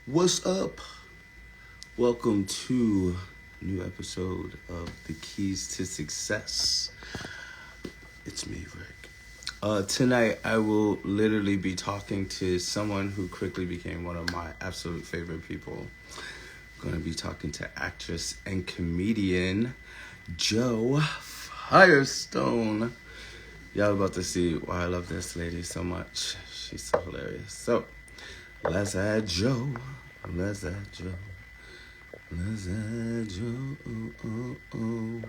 What's up? Welcome to a new episode of The Keys to Success. It's me, Rick. Tonight, I will literally be talking to someone who quickly became one of my absolute favorite people. I'm going to be talking to actress and comedian Jo Firestone. Y'all about to see why I love this lady so much. She's so hilarious. So, let's add Jo. Let's add Jo. Let's add Jo. Oh, oh, oh.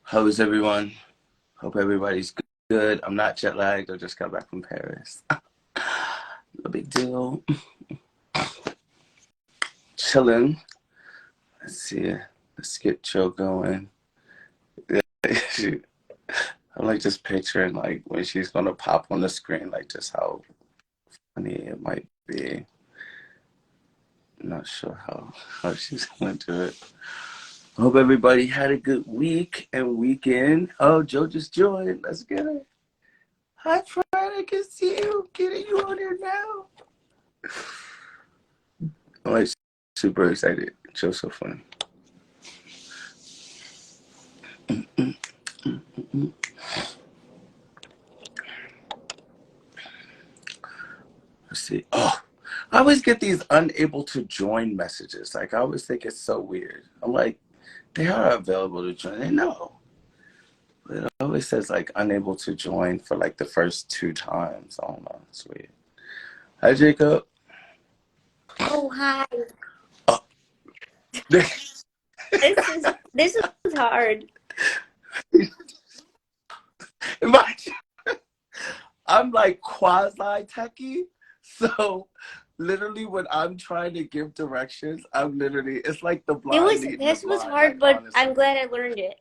How is everyone? Hope everybody's good. I'm not jet lagged. I just got back from Paris. No big deal. Chilling. Let's see. Let's get Jo going. I like just picturing like when she's gonna pop on the screen, like just how funny it might be. I'm not sure how she's gonna do it. Hope everybody had a good week and weekend. Oh, Jo just joined. Let's get it. Hi, Fred. I can see you. Getting you on here now. I'm like super excited. Jo's so funny. Let's see. Oh, I always get these unable to join messages. Like I always think it's so weird. I'm like, they are available to join. They know. But it always says like unable to join for like the first 2 times. I don't know. It's weird. Hi, Jacob. Oh, hi. Oh. This is hard. Imagine, I'm like quasi techie, so literally when I'm trying to give directions, I'm literally it's like the blind leading the This was blind. Like hard, but I'm honestly, glad I learned it.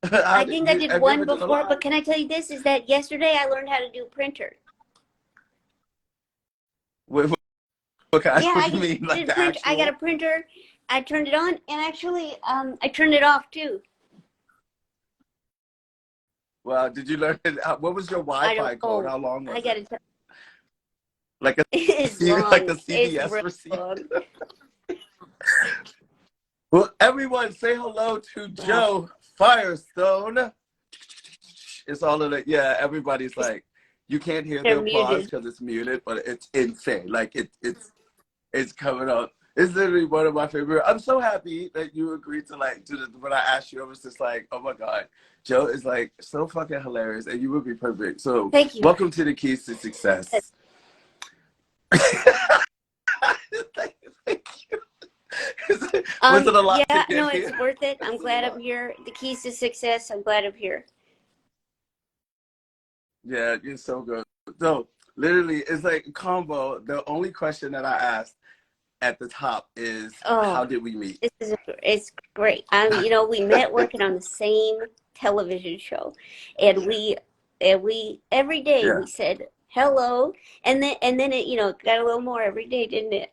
how I did think I you did have you one ever done a before, live? but can I tell you this? Is that yesterday I learned how to do printer. What, what, Yeah, what I do you mean, like did the print. I got a actual? printer. I turned it on, and actually, I turned it off too. Well, did you learn it? What was your I don't Wi-Fi code? know. How long I was got it? to tell. Like a It's like a long. It's CVS real receipt? long. Well, everyone say hello to Wow. Jo Firestone. It's all of it. Yeah, everybody's like, you can't hear the They're applause muted. because it's muted, but it's insane. Like it's coming up. It's literally one of my favorite. I'm so happy that you agreed to like do this. When I asked you, I was just like, oh my god, Jo is like so fucking hilarious, and you would be perfect. So Thank you. welcome to the Keys to Success. Thank you. Was it a lot to Yeah, get no, it's here? worth it. I'm Was it a glad I'm lot? here. The keys to success. I'm glad I'm here. Yeah, you're so good. So literally, it's like a combo. The only question that I asked at the top is, Oh, how did we meet? it's great. We met working on the same television show, and we every day Yeah, we said hello, and then it got a little more every day, didn't it?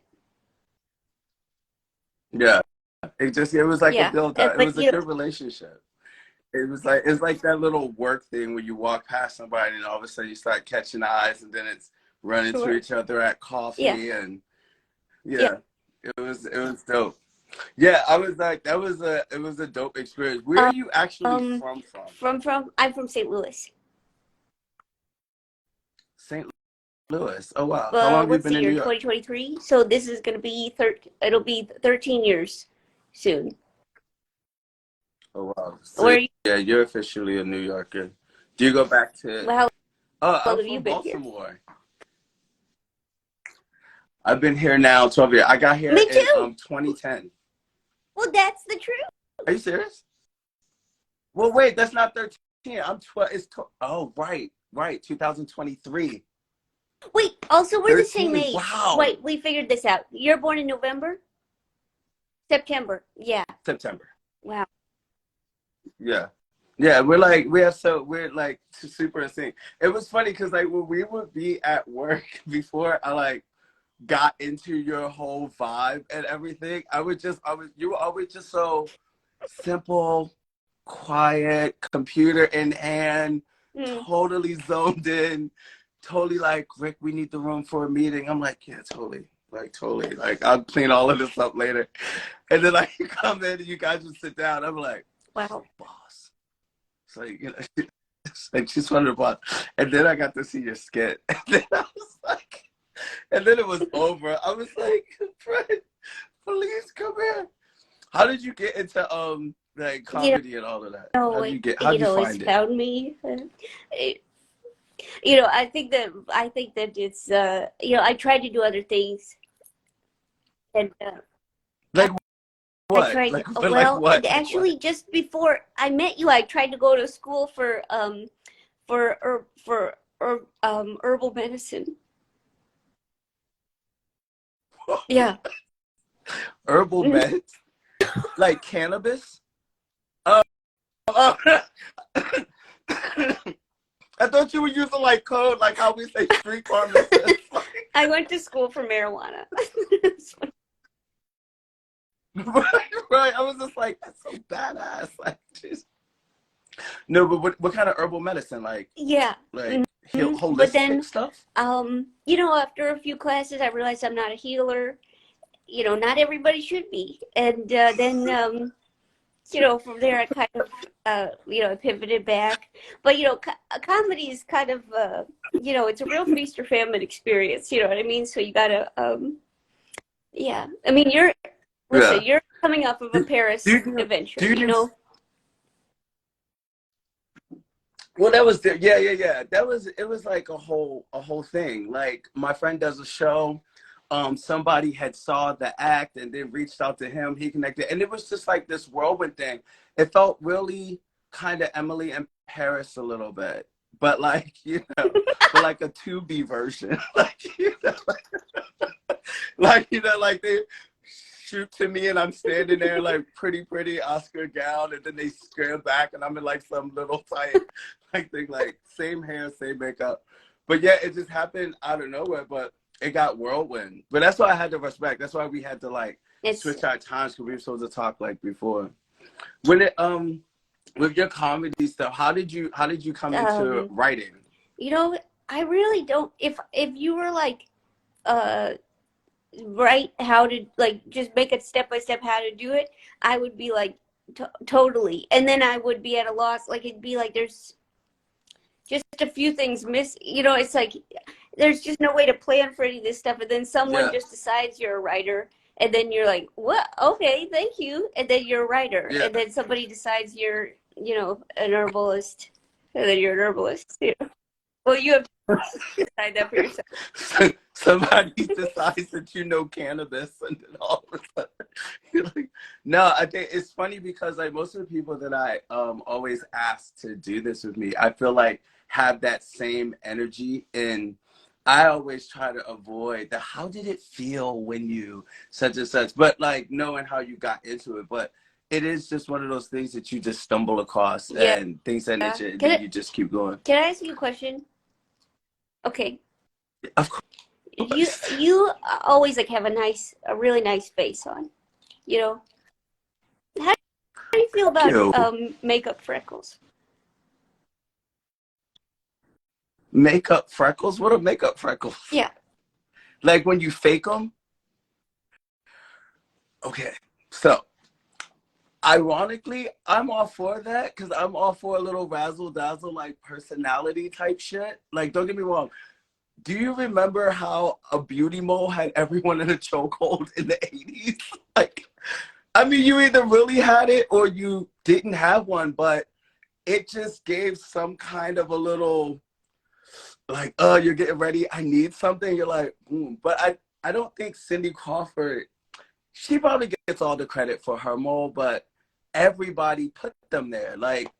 yeah. It was like a Yeah, build up. It but was a good relationship. It's like that little work thing where you walk past somebody and all of a sudden you start catching eyes and then it's running to sure, each other at yeah, coffee and yeah. yeah, it was dope. Yeah, I was like it was a dope experience. Where are Um, you actually um, from? from I'm from St. Louis. St. Louis. Oh wow. How long have you What's been the in New year? York? 2023. So this is gonna be it'll be 13 years soon. Oh wow. So Where are you? yeah, you're officially a New Yorker. Do you go back to How Oh, long I'm have you from been here? Baltimore. I've been here now 12 years. I got here Me in too. 2010. Well, that's the truth. Are you serious? Well, wait, that's not 13. I'm 12. Oh, right. 2023. Wait, also we're the same 13. age. Wow. Wait, we figured this out. You're born in November? September. Yeah. September. Wow. Yeah. Yeah, we're like super in sync. It was funny because like when we would be at work before, I like got into your whole vibe and everything. You were always just so simple, quiet, computer in hand, Mm. totally zoned in, totally like, Rick, we need the room for a meeting. I'm like, yeah, totally. Like, totally. Like, I'll clean all of this up later. And then, like, you come in and you guys just sit down. I'm like, Wow. boss. So, like, she's one of the boss. And then I got to see your skit. And then I was like, and then it was over. I was like, Fred, please come here. How did you get into like You comedy and all of that? know, it, How'd you it's find it? found me. It, I think that it's I tried to do other things, and Like I what? tried. Like Well, what? Like what? actually, just before I met you, I tried to go to school for herbal medicine. Yeah. Herbal Mhm. meds? Like cannabis? Oh, oh. I thought you were using like code, like how we say street pharmacist. I went to school for marijuana. Right, right. I was just like, that's so badass. Like, just no, but what kind of herbal medicine? Yeah. Like But holistic then, stuff? after a few classes, I realized I'm not a healer. Not everybody should be. And then, from there, I kind of, I pivoted back. But, comedy is kind of, it's a real feast or famine experience. You know what I mean? So you gotta, yeah. I mean, listen, Yeah. you're coming off of a Do, Paris adventure, do you you do know? Well, that was yeah. It was like a whole thing. Like my friend does a show. Somebody had saw the act and then reached out to him. He connected, and it was just like this whirlwind thing. It felt really kind of Emily in Paris a little bit, but like but like a 2B version. Like they shoot to me and I'm standing there like pretty Oscar gown, and then they scale back and I'm in like some little tight like thing, like same hair, same makeup. But yeah, it just happened out of nowhere, but it got whirlwind. But that's why I had to respect. That's why we had to like It's, switch our times, because we were supposed to talk like before. When it with your comedy stuff, how did you come into um, writing? I really don't, if you were like, uh, right how to like just make it step by step how to do it, I would be like totally, and then I would be at a loss, like it'd be like there's just a few things miss, it's like there's just no way to plan for any of this stuff, and then someone Yeah, just decides you're a writer, and then you're like, what, okay, thank you, and then you're a writer, yeah. and then somebody decides you're an herbalist, and then you're an herbalist, well, you have to decide that for yourself. Somebody decides that cannabis, and then all of a sudden you're like, no. I think it's funny because like most of the people that I always ask to do this with me, I feel like have that same energy, and I always try to avoid the how did it feel when you such and such, but like knowing how you got into it. But it is just one of those things that you just stumble across Yeah. and things that nature, and can then I, you just keep going. can I ask you a question? Okay. Of you course. you always like have a really nice face on, you know how do you feel about You makeup freckles? makeup freckles? What are makeup freckles? Yeah. Like when you fake them? Okay. So, ironically, I'm all for that because I'm all for a little razzle dazzle, like personality type shit. Like, don't get me wrong. Do you remember how a beauty mole had everyone in a chokehold in the 80s? Like, I mean, you either really had it or you didn't have one, but it just gave some kind of a little like, oh, you're getting ready. I need something. You're like, but I don't think Cindy Crawford, she probably gets all the credit for her mole, but everybody put them there. Like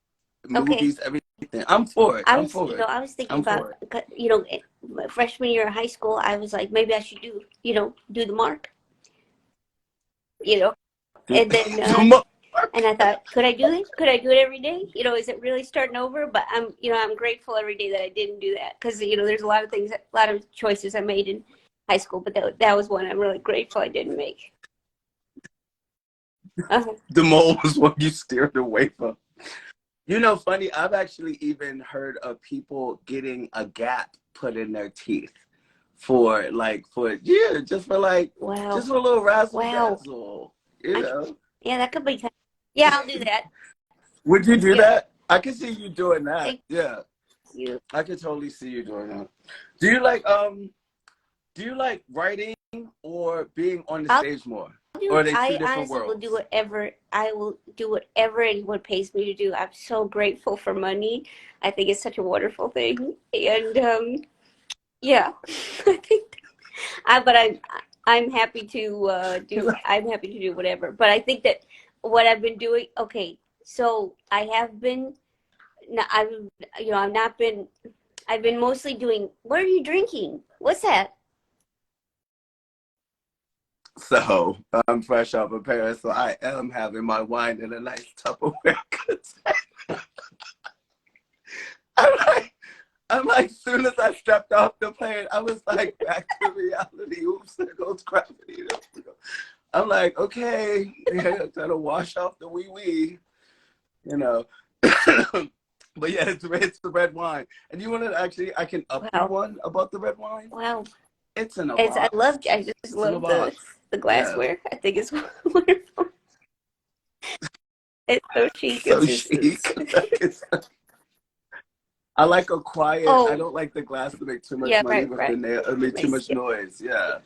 Okay. movies, everything. I'm for it. I I'm was for it. I was thinking I'm about, for it. my freshman year of high school, I was like, maybe I should do the mark, you know The, and then the mark. and I thought, could I do it every day? Is it really starting over? But I'm grateful every day that I didn't do that, because there's a lot of things, a lot of choices I made, high school, but that was one I'm really grateful I didn't make. The mole was what you steered away from. You know, funny, I've actually even heard of people getting a gap put in their teeth for yeah, just for Wow. just for a little razzle Wow. dazzle, you know. Yeah, that could be. Yeah, I'll do that. Would you do Yeah, that? I can see you doing that. thank Yeah, you. I could totally see you doing that. Do you like writing or being on the I'll stage more? Or are they two I different honestly will do worlds? whatever I will do whatever anyone pays me to do. I'm so grateful for money. I think it's such a wonderful thing, and yeah, I think. But I'm happy to I'm happy to do whatever. But I think that what I've been doing. Okay, so I have been. No, I've I've not been. I've been mostly doing. What are you drinking? What's that? So I'm fresh off of Paris, so I am having my wine in a nice Tupperware container. I'm like, as soon as I stepped off the plane, I was like, back to reality. Oops, there goes gravity. I'm like, okay, yeah, gotta wash off the wee wee, you know. But yeah, it's the red wine. And you want to actually, I can up you Wow, one about the red wine. wow. It's in a It's box. I just It's in a love box. the Yeah, glassware. I think it's wonderful. It's so chic. so chic. I like a quiet. I Oh, don't like the glass to make too much yeah, money right, with the right. nail. Make too Nice. much Yeah. noise. Yeah,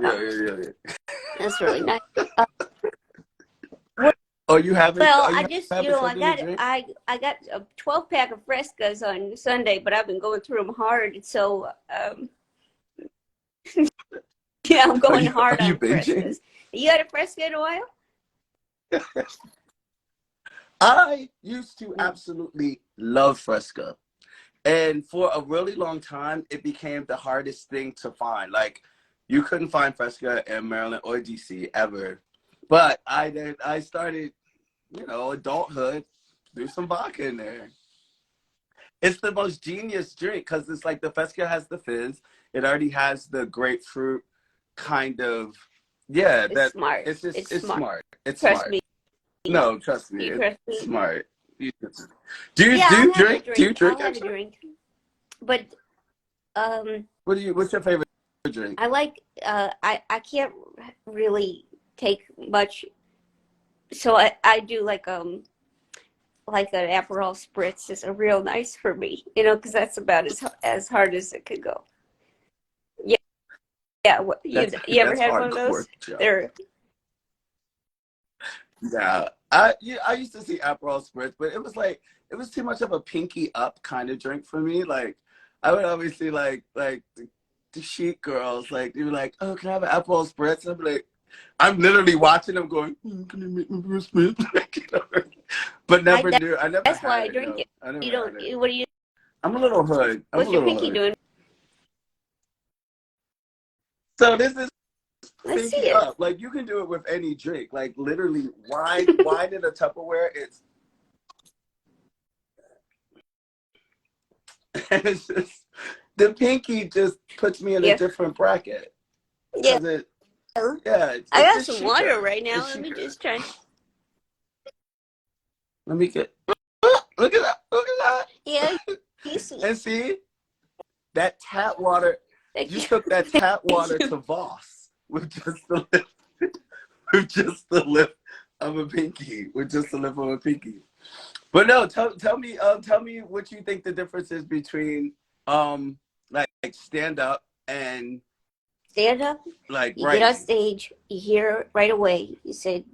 Oh, yeah. that's really nice. Well, Are you having? well, Are I you just, having something to drink? I got a 12 pack of Frescas on Sunday, but I've been going through them hard. So, yeah, I'm Are going you hard on binging? Frescas. You had a Fresca in a while? I used to Mm. absolutely love Fresca. And for a really long time, it became the hardest thing to find. Like, you couldn't find Fresca in Maryland or DC ever. But I started, adulthood, threw some vodka in there. It's the most genius drink because it's like the Fresca has the fizz. It already has the grapefruit kind of, yeah, It's that smart. it's It's it's smart. smart. It's Trust smart. me. No, trust me, You it's trust me? smart. You- Yeah, do I'll you have a drink? Do you drink. I'll drink have a actually? drink. But um, What's your favorite drink? I like I can't really take much, so I do like an Aperol spritz is a real nice for me, because that's about as hard as it could go. Yeah, yeah. You ever That's had one of hardcore, those? Joe. They're Yeah, I used to see Aperol spritz, but it was too much of a pinky up kind of drink for me. Like I would always see the chic girls like they were like, oh, can I have an Aperol spritz? And I'm like, I'm literally watching them going, can you make me a spritz? But I never knew. I never that's why had I it. drink No, it. I You never don't. had it. What do you? I'm a little hood. I'm a What's your little pinky hood. doing? So this is Let's see pinky it. up. Like you can do it with any drink. Like literally wine in a Tupperware. It's just the pinky just puts me in a Yeah, different bracket yeah. because I it's got just some water chicer. right now. It's Let me chicer. just try. Let me get look at that. Look at Yeah, that. you see. And see that tap water. Thank You you. took that tap Thank water you. to Voss with just the lip, with just the lip of a pinky, with just the lip of a pinky. But no, tell me what you think the difference is between like stand up and Stand up. like You get on writing. stage. You hear right away. You said,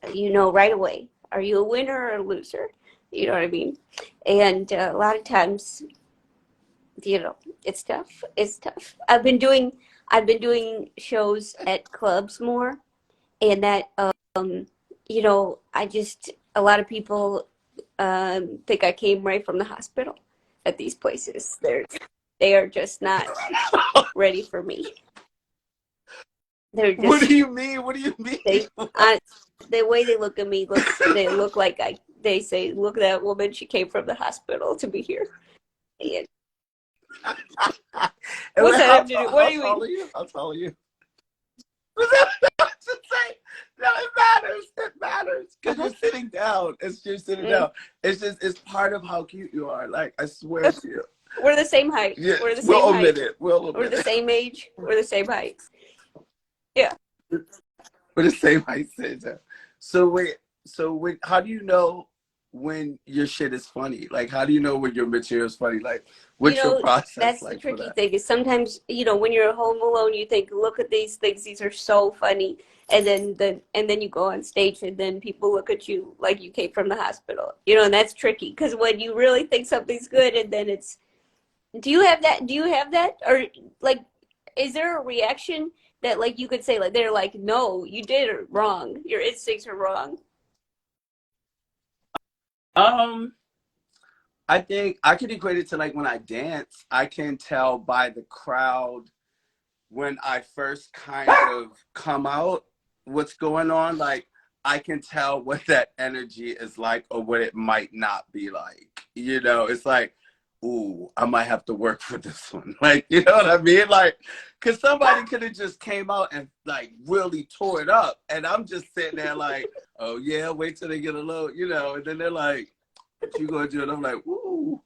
right away. Are you a winner or a loser? You know what I mean? And a lot of times, it's tough. It's tough. I've been doing shows at clubs more, and that I just a lot of people think I came right from the hospital at these places. They are just not ready for me. They're What just do you mean? What do you mean? they I, the way they look at me they look like they say, look at that woman, she came from the hospital to be here. And And What's wait, that have to do? What how do you tall mean? are you? How tall are you? No, it matters. It matters because you're sitting down. You're sitting down. It's part of how cute you are. Like I swear to you. We're the same height. Yeah, We're the we'll same omit height. it. We'll We're omit the it. same age. We're the same height. Yeah. We're the same height, Santa. So wait. So when? How do you know when your shit is funny? Like, how do you know when your material is funny? Like, You what's your know, process that's the like for tricky that? thing is sometimes, when you're home alone, you think, look at these things, these are so funny. And then you go on stage and then people look at you like you came from the hospital. And that's tricky because when you really think something's good and then do you have that? Do you have that? Or like, is there a reaction that like you could say like they're like, no, you did it wrong. Your instincts are wrong. Um, I think I could equate it to like when I dance. I can tell by the crowd when I first kind of come out what's going on. Like I can tell what that energy is like or what it might not be like. It's like, ooh, I might have to work for this one. Like, you know what I mean? Like, cause somebody could have just came out and like really tore it up. And I'm just sitting there like, oh yeah, wait till they get a little, and then they're like, what you gonna do? And I'm like, ooh,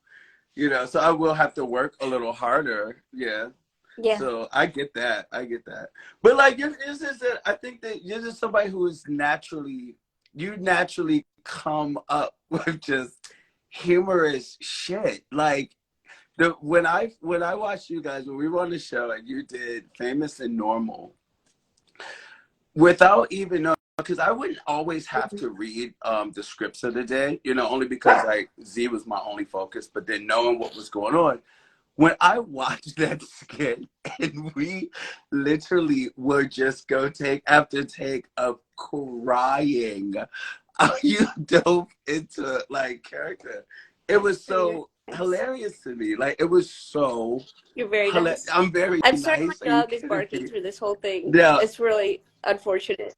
so I will have to work a little harder. Yeah. Yeah. So I get that. I get that. But like, it's just that I think that you're just somebody who is you naturally come up with just humorous shit. Like when I watched you guys, when we were on the show and you did Famous and Normal, without even knowing, because I wouldn't always have to read the scripts of the day, only because like Z was my only focus, but then knowing what was going on when I watched that skit and we literally were just go take after take of crying, you dove into like character. It was so hilarious to me. Like it was so You're very hilarious. nice. I'm very I'm sorry my nice. Are you dog is kidding barking me? through this whole thing. Yeah. It's really unfortunate.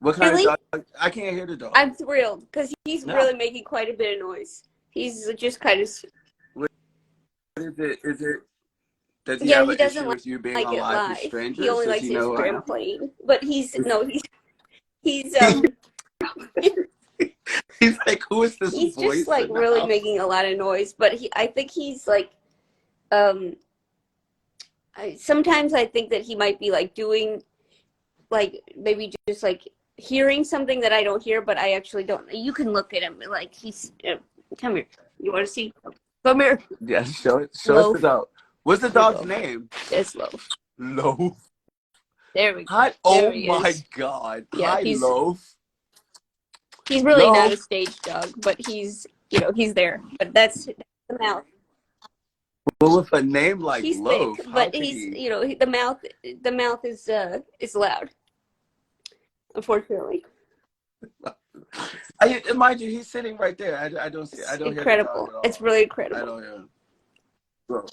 What kind of Really? dog? I can't hear the dog. I'm thrilled because he's Yeah. really making quite a bit of noise. He's just kind of, What is it? Is it? Does he yeah, have he an doesn't issue with you being like on it live with live. He strangers? only Does likes he the know who I Instagram am? playing. But he's He's like, who is this he's just voice like in the really house? making a lot of noise. But I think he's like um sometimes I think that he might be like doing like maybe just like hearing something that I don't hear, but I actually don't. You can look at him like he's come here. You want to see? Come here. Yeah, show us the Loaf. dog. What's the Here, dog's Loaf. name? There's Loaf. Loaf. There we go. Hi. There Oh he my is. God. Yeah, Hi, he's Loaf. really not a Loaf. stage dog, but he's there. But that's the mouth. Well, with a name like He's thick, Loaf, how but could he's he? the mouth is loud, unfortunately. Mind you, he's sitting right there. I don't see. I It's don't hear the dog incredible. at It's all. really I incredible. don't hear him. Bro.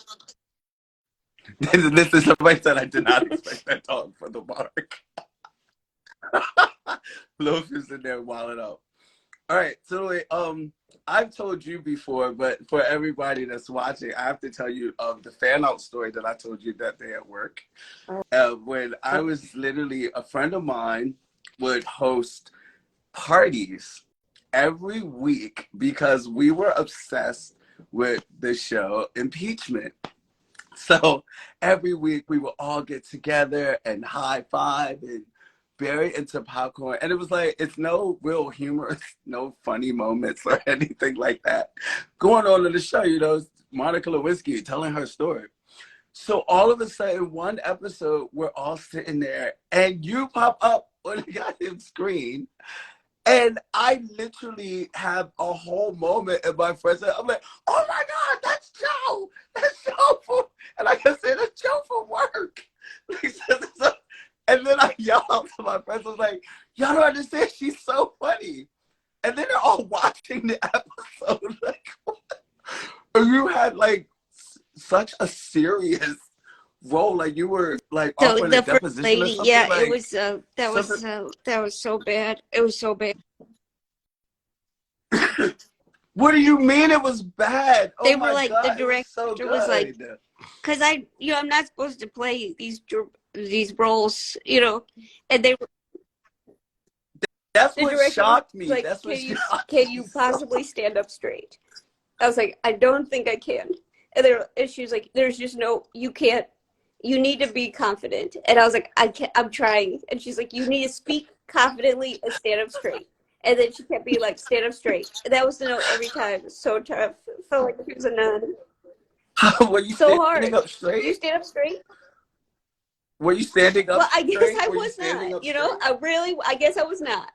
This is somebody said I did not expect that dog for the bark. Loaf is in there wilding out. All right, so wait, I've told you before, but for everybody that's watching, I have to tell you of the fan out story that I told you that day at work. When I was literally a friend of mine would host parties every week because we were obsessed with the show Impeachment. So every week we would all get together and high five and very into popcorn. And it was like, it's no real humor, no funny moments or anything like that going on in the show. It's Monica Lewinsky telling her story. So all of a sudden, one episode, we're all sitting there and you pop up on the goddamn screen. And I literally have a whole moment in my first head. I'm like, oh my God, that's Joe. That's Joe for, and like I said, that's Joe for work. And then I yell out to my friends, I was like, y'all don't understand, she's so funny. And then they're all watching the episode. Like, what? And you had like such a serious role. Like you were like So offering a the first deposition or lady, something. yeah, it Like was that something. was that was so bad. It was so bad. What do you mean it was bad? They Oh were my like, the God, it was so director was like, good. because I'm not supposed to play these roles, and That's the what director was shocked me. like, That's what shocked can me you so. possibly stand up straight? I was like, I don't think I can. And she was like, there's just no, you can't. You need to be confident. And I was like, I can't. I'm trying. And she's like, you need to speak confidently and stand up straight. And then she kept being like, stand up straight. And that was the note every time. It was so tough. It felt like she was a nun. Were you So standing hard. up Do you straight? stand up straight? Were you standing up Well, I guess straight? I Were you was standing not. up straight? I guess I was not.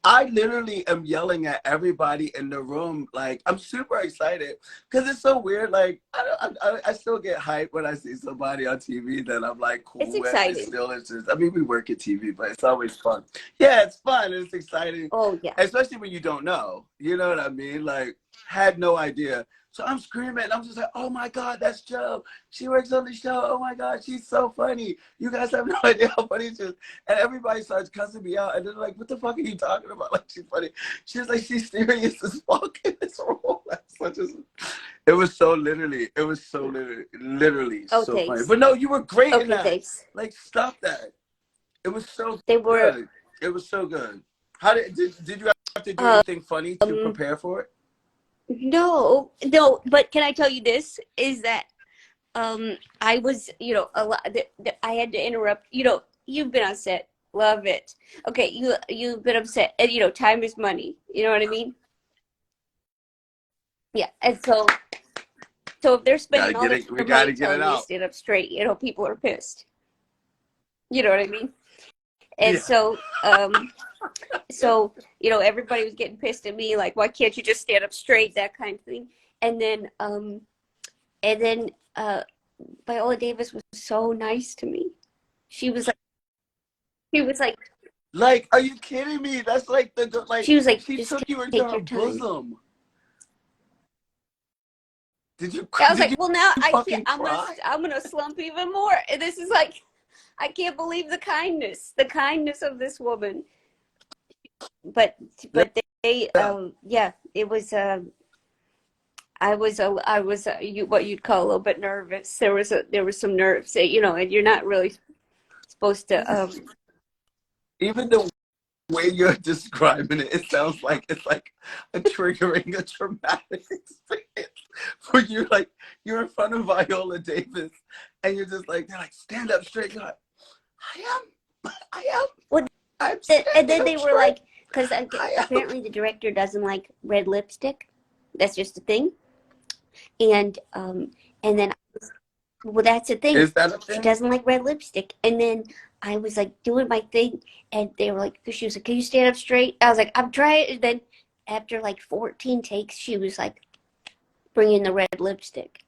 I literally am yelling at everybody in the room. Like, I'm super excited because it's so weird. Like, I still get hyped when I see somebody on TV that I'm like It's cool with. exciting. It's just, I mean, we work at TV, but it's always fun. Yeah, it's fun. It's exciting, Oh, yeah. especially when you don't know. You know what I mean? Like, had no idea. So I'm screaming. I'm just like, oh my God, that's Jo. She works on the show. Oh my God, she's so funny. You guys have no idea how funny she is. And everybody starts cussing me out. And they're like, what the fuck are you talking about? Like, she's funny. She's like, she's serious as fuck in this role. It was so literally Oh, so funny. thanks. But no, you were great in Okay, that. thanks. Like, stop that. It was so They were, good. It was so good. How did you have to do anything funny to prepare for it? no, but can I tell you this? Is that I was, a lot. I had to interrupt. You've been on set. Love it. Okay, you've been upset, and time is money. You know what I mean? Yeah, and so if they're spending all their We gotta money get it telling me to out. stand up straight, people are pissed. You know what I mean? And Yeah. so everybody was getting pissed at me, like, why can't you just stand up straight, that kind of thing. And then Viola Davis was so nice to me. She was like Like, are you kidding me? That's like she was like, she just took you into take her your time. bosom. I was Did like, you well, now I can't. fucking cry? I'm gonna slump even more. And this is like, I can't believe the kindness of this woman. But they Yeah. yeah, it was I was what you'd call a little bit nervous. There was some nerves, and you're not really supposed to Even the way you're describing it, it sounds like it's like a traumatic experience. Where you're in front of Viola Davis and you're just like, they're like, stand up straight. You're like, I am. well, I'm and then standing they up were like, straight. because apparently the director doesn't like red lipstick. That's just a thing. And then, well, that's the thing. Is that a She thing? doesn't like red lipstick. And then I was like doing my thing, and they were like, she was like, can you stand up straight? I was like, I'm trying. And then after like 14 takes, she was like, bring in the red lipstick.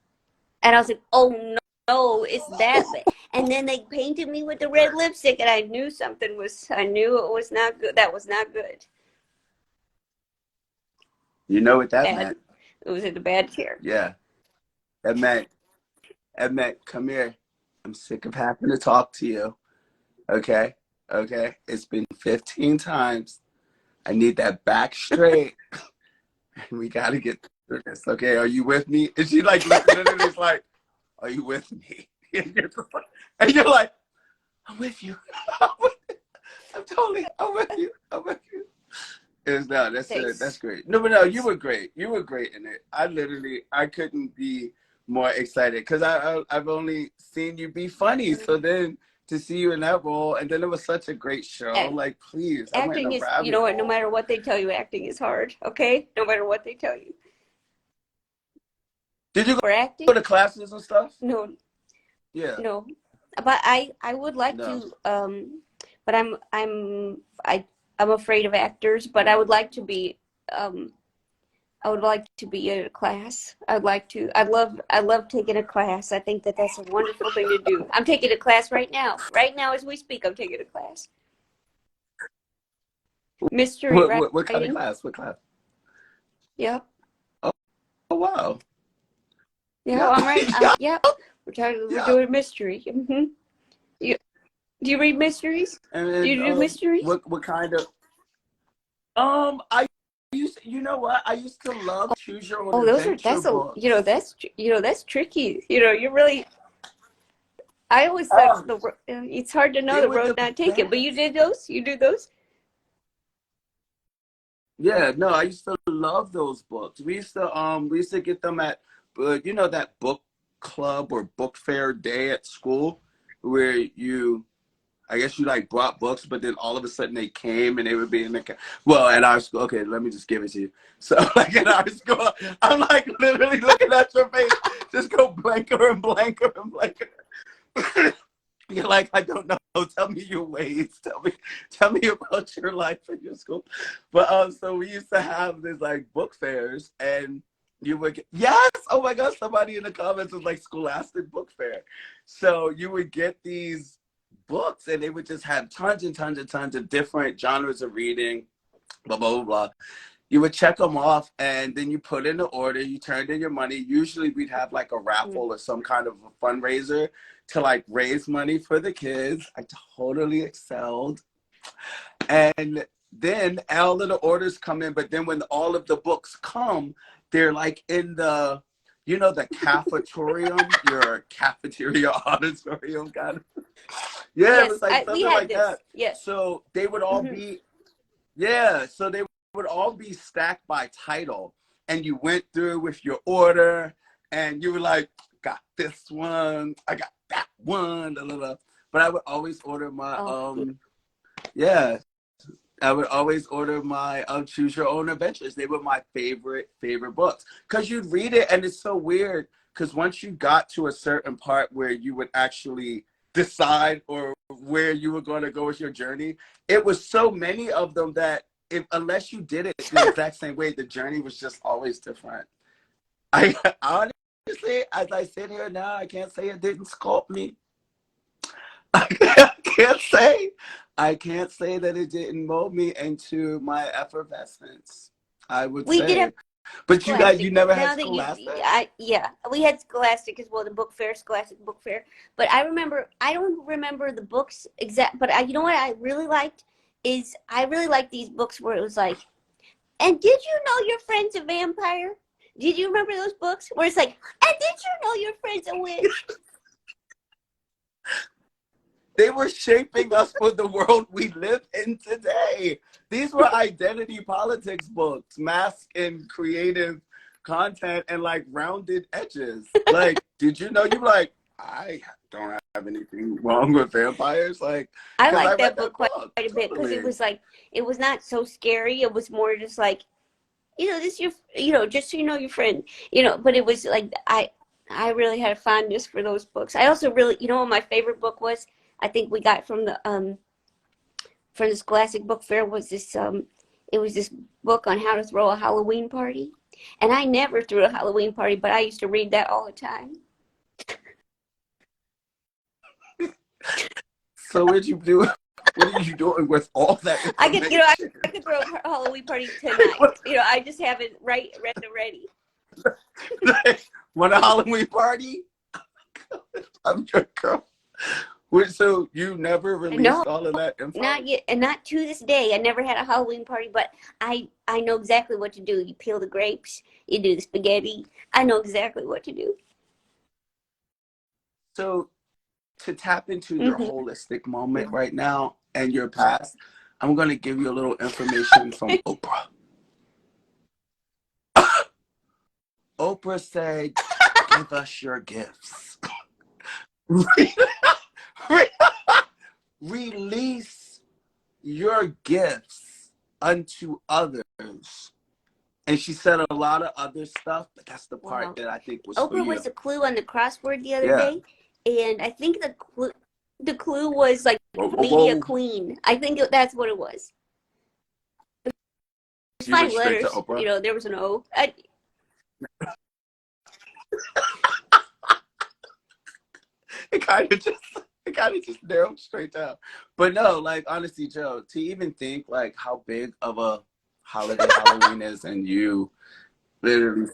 And I was like, oh no, it's that bad. And then they painted me with the red lipstick, and I knew I knew it was not good. That was not good. You know what that Bad. meant? It was in the bad chair. Yeah. That meant, come here. I'm sick of having to talk to you. Okay? Okay? It's been 15 times. I need that back straight. And we gotta get through this. Okay, are you with me? And she like literally is like, are you with me? And you're like, I'm with you. I'm with you. I'm with you. That's great. No, but no, you were great. You were great in it. I couldn't be more excited because I've only seen you be funny. So then to see you in that role, and then it was such a great show. Like, please, I went in Acting a is, rabbit what, no hole. matter what they tell you, acting is hard, okay? No matter what they tell you. Did you For acting? go to classes and stuff? No, Yeah. no. But I would like No. to, but I'm afraid of actors, but I would like to be, I would like to be in a class. I love taking a class. I think that that's a wonderful thing to do. I'm taking a class right now. Right now as we speak, I'm taking a class. Mystery What kind of writing. class? What class? Yep. Oh, wow. Yeah, Yeah. I'm right. Yeah. Yep. We're Yeah. doing mystery. Do you read mysteries? Do And you do mysteries? what kind of? I you know what? I used to love choose your own Oh, adventure books. that's tricky. You're really. I always thought Oh, it's hard to know they the were road the not taken. But you best. did those. You do those. Yeah, no, I used to love those books. We used to get them at you know that book club or book fair day at school where you I guess you like brought books, but then all of a sudden they came and they would be in the well at our school. Okay, let me just give it to you. So like at our school, I'm like literally looking at your face, just go blanker and blanker and blanker. You're like, I don't know. Tell me your ways. Tell me about your life in your school. But so we used to have this like book fairs, and you would get, yes. Oh my gosh, somebody in the comments was like Scholastic Book Fair. So you would get these books, and they would just have tons and tons and tons of different genres of reading. Blah blah blah blah. You would check them off, and then you put in the order. You turned in your money. Usually, we'd have like a Mm. raffle or some kind of a fundraiser to like raise money for the kids. I totally excelled. And then all of the orders come in, but then when all of the books come, they're like in the, you know, the cafetorium, your cafeteria auditorium kind of. Yeah, it Yes, was like we something had like this. that. Yes. So they would all Hmm. be yeah, so they would all be stacked by title, and you went through with your order, and you were like, "Got this one, I got that one." Blah, blah, blah. But I would always order my Oh, yeah. yeah, I would always order my Choose Your Own Adventures. They were my favorite books because you'd read it, and it's so weird because once you got to a certain part where you would actually decide or where you were going to go with your journey, it was so many of them that if unless you did it the exact same way, the journey was just always different. I honestly, as I sit here now, I can't say it didn't sculpt me. I can't say. I can't say that it didn't mold me into my effervescence. I would We did have say, but you Scholastic. never had Now that Scholastic? yeah, we had Scholastic as well, the book fair, Scholastic book fair. But I don't remember the books exact. But you know what I really liked is I really liked these books where it was like, and did you know your friend's a vampire? Did you remember those books where it's like, and did you know your friend's a witch? They were shaping us for the world we live in today. These were identity politics books, mask and creative content and like rounded edges. Like, did you know you were like, I don't have anything wrong with vampires? Like, I because I liked read that book that quite book. a bit because it Totally. was like it was not so scary. It was more just like this your just so you know your friend, but it was like I really had a fondness for those books. I also really, what my favorite book was. I think we got from the Scholastic Book Fair was this it was this book on how to throw a Halloween party, and I never threw a Halloween party, but I used to read that all the time. So what'd you do? What are you doing with all that information? I could throw a Halloween party tonight. I just have it read and ready. Want a Halloween party? I'm your girl. Wait, so you never No, released all of that info? not yet, and not to this day. I never had a Halloween party, but I know exactly what to do. You peel the grapes, you do the spaghetti. I know exactly what to do. So to tap into your Hmm. holistic moment right now and your past, I'm gonna give you a little information from Oprah. Oprah said, "Give us your gifts. Release your gifts unto others." And she said a lot of other stuff, but that's the part Wow. that I think was for Oprah you. was a clue on the crossword the other Yeah. day, and I think the clue was like Whoa, whoa, media whoa. queen. I think that's what it was. It's You five went straight to letters. Oprah. There was an O. It kind of just it kind of just narrowed straight down. But no, like honestly, Joe, to even think like how big of a holiday Halloween is, and you literally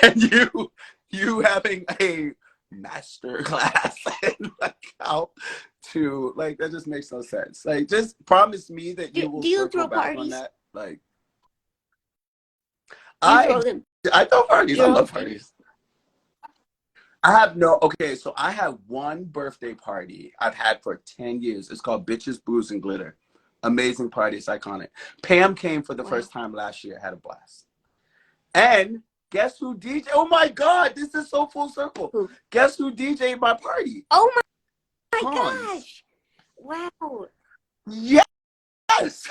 and you having a master class and like how to like that just makes no sense. Like just promise me that you will Do you circle throw back on parties? that. Like, You I throw them. I throw parties. You I know. love parties. I have no, okay, so I have one birthday party I've had for 10 years. It's called Bitches, Booze, and Glitter. Amazing party. It's iconic. Pam came for the Wow. first time last year. Had a blast. And guess who DJ? Oh my God, this is so full circle. Who? Guess who DJ'd my party? Oh my Hans. gosh! Wow. Yes.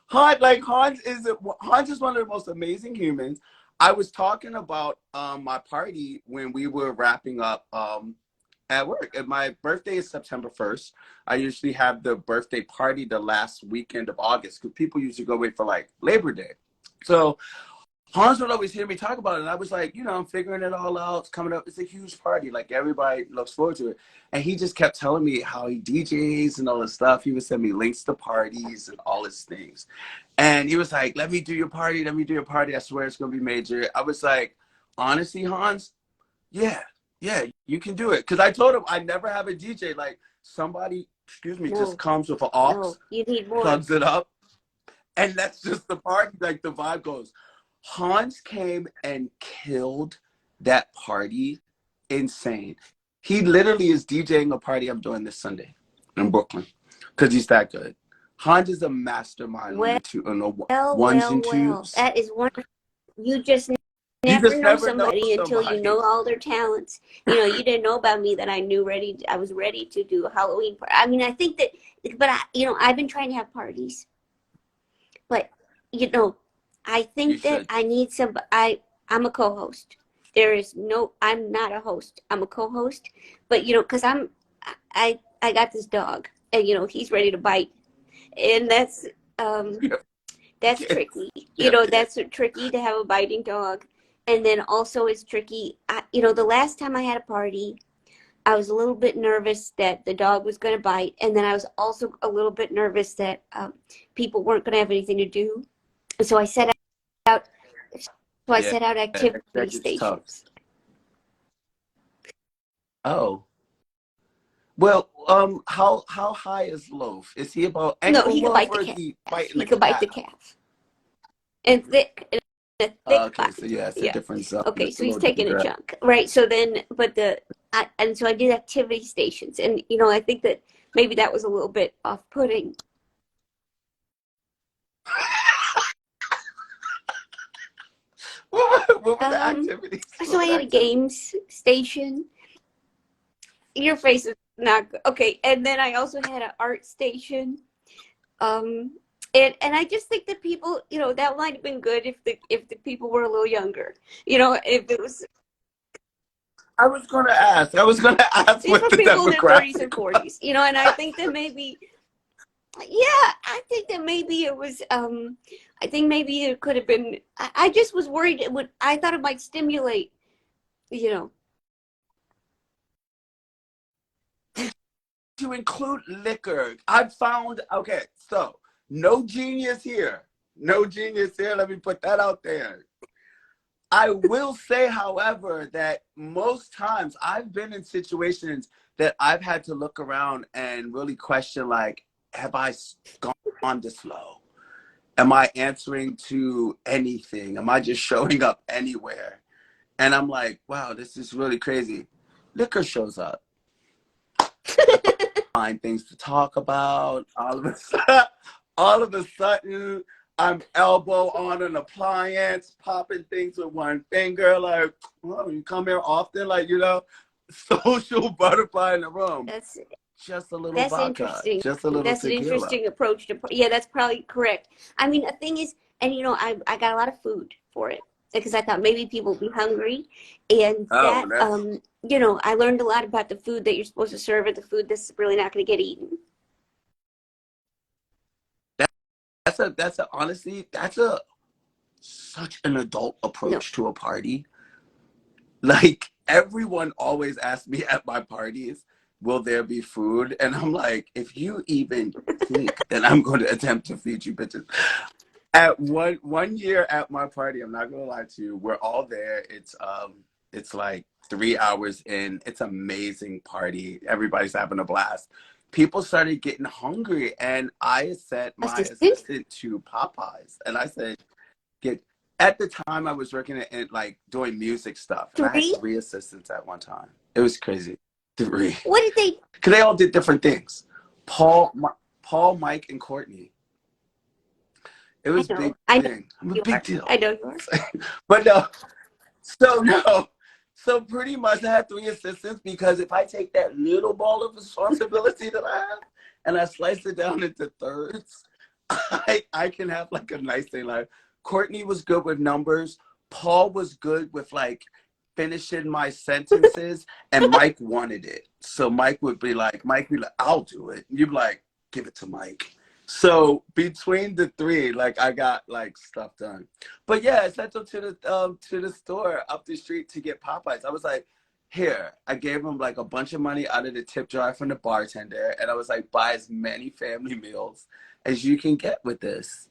Hans is one of the most amazing humans. I was talking about my party when we were wrapping up at work. And my birthday is September 1st. I usually have the birthday party the last weekend of August because people usually go away for like Labor Day. So Hans would always hear me talk about it. And I was like, I'm figuring it all out. It's coming up. It's a huge party. Like everybody looks forward to it. And he just kept telling me how he DJs and all this stuff. He would send me links to parties and all his things. And he was like, let me do your party. Let me do your party. I swear it's going to be major. I was like, honestly, Hans, yeah, you can do it. Because I told him I never have a DJ. Like somebody, just No. comes with an aux, No. You need more. plugs it up. And that's just the party. Like the vibe goes. Hans came and killed that party. Insane. He literally is DJing a party I'm doing this Sunday in Brooklyn because he's that good. Hans is a mastermind on Well, the ones and twos. that is wonderful. You just You never just know never know somebody until you know somebody. all their talents. You didn't know about me that I was ready to do a Halloween party. I mean, I think that, but I've been trying to have parties, but I You think that should. I need I'm a co-host. I'm not a host. I'm a co-host, but because I got this dog, and he's ready to bite, and um that's Yeah. tricky. Yeah. That's tricky to have a biting dog. And then also it's tricky. The last time I had a party, I was a little bit nervous that the dog was going to bite. And then I was also a little bit nervous that people weren't going to have anything to do. And so I set out, Yeah. activity That gets tough. stations. Oh. Well, how high is Loaf? Is he about No, ankle he could Loaf bite the or is calf. he biting He the could bite the calf? calf. And a thick Okay, so bite. yeah, it's a Yeah. different zone. Okay, It's a so he's little taking different a grab. chunk, right? So then, and so I did activity stations, and I think that maybe that was a little bit off-putting. What were the activities? So What I were the had a activities? games station. Your face is not good. Okay, and then I also had an art station. Um, and I just think that people, that might have been good if the people were a little younger. If it was I was gonna ask these what were the people in their 30s and demographic was. 40s, and I think that maybe, yeah, I think that maybe it was, I think maybe it could have been, I just was worried I thought it might stimulate, you know. To include liquor. I found, okay, so no genius here. No genius here. Let me put that out there. I will say, however, that most times I've been in situations that I've had to look around and really question, like, have I gone this low? Am I answering to anything? Am I just showing up anywhere? And I'm like, wow, this is really crazy. Liquor shows up. Find things to talk about. All of a sudden, I'm elbow on an appliance, popping things with one finger. Like, well, you come here often, like, social butterfly in the room. That's Just a little That's vodka, interesting. just a little That's an tequila. interesting approach to. Yeah, that's probably correct. I mean, the thing is, and I got a lot of food for it because I thought maybe people would be hungry, and Oh, that that's I learned a lot about the food that you're supposed to serve and the food that's really not going to get eaten. honestly, that's a such an adult No, approach to a party. Like everyone always asks me at my parties, will there be food? And I'm like, if you even think that I'm going to attempt to feed you bitches. At one year at my party, I'm not gonna lie to you, we're all there. It's like 3 hours in. It's amazing party. Everybody's having a blast. people started getting hungry, and I sent my Assistant? assistant to Popeyes, and I said, "Get." At the time, I was working at like doing music stuff, and I had Three? 3 assistants at one time. It was crazy. 3, What did they? because they all did different things. Paul, Paul, Mike, and Courtney. It I was a know. big I know thing. I'm a you big are. deal. I know you are. But no, so no. So pretty much I had 3 assistants, because if I take that little ball of responsibility that I have and I slice it down into thirds, I can have like a nice day. Like Courtney was good with numbers. Paul was good with like finishing my sentences, and Mike wanted it. So Mike would be like, I'll do it. And you'd be like, give it to Mike. So between the 3, like I got like stuff done. But yeah, I sent them to the store up the street to get Popeyes. I was like, here. I gave him like a bunch of money out of the tip jar from the bartender, and I was like, buy as many family meals as you can get with this.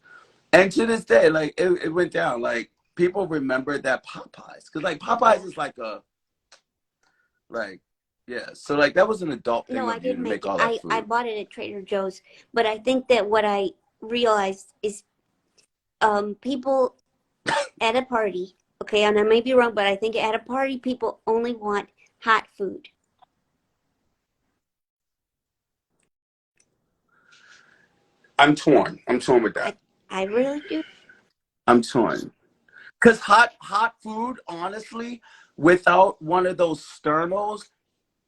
And to this day, like it went down. Like people remember that Popeyes, because like Popeyes is like a like yeah. So like that was an adult thing No, I of you to didn't make make it. all that I food. bought it at Trader Joe's, but I think that what I realized is people at a party, okay, and I may be wrong, but I think at a party people only want hot food. I'm torn. I'm torn with I that. I really do. I'm torn. Because hot food, honestly, without one of those sternos,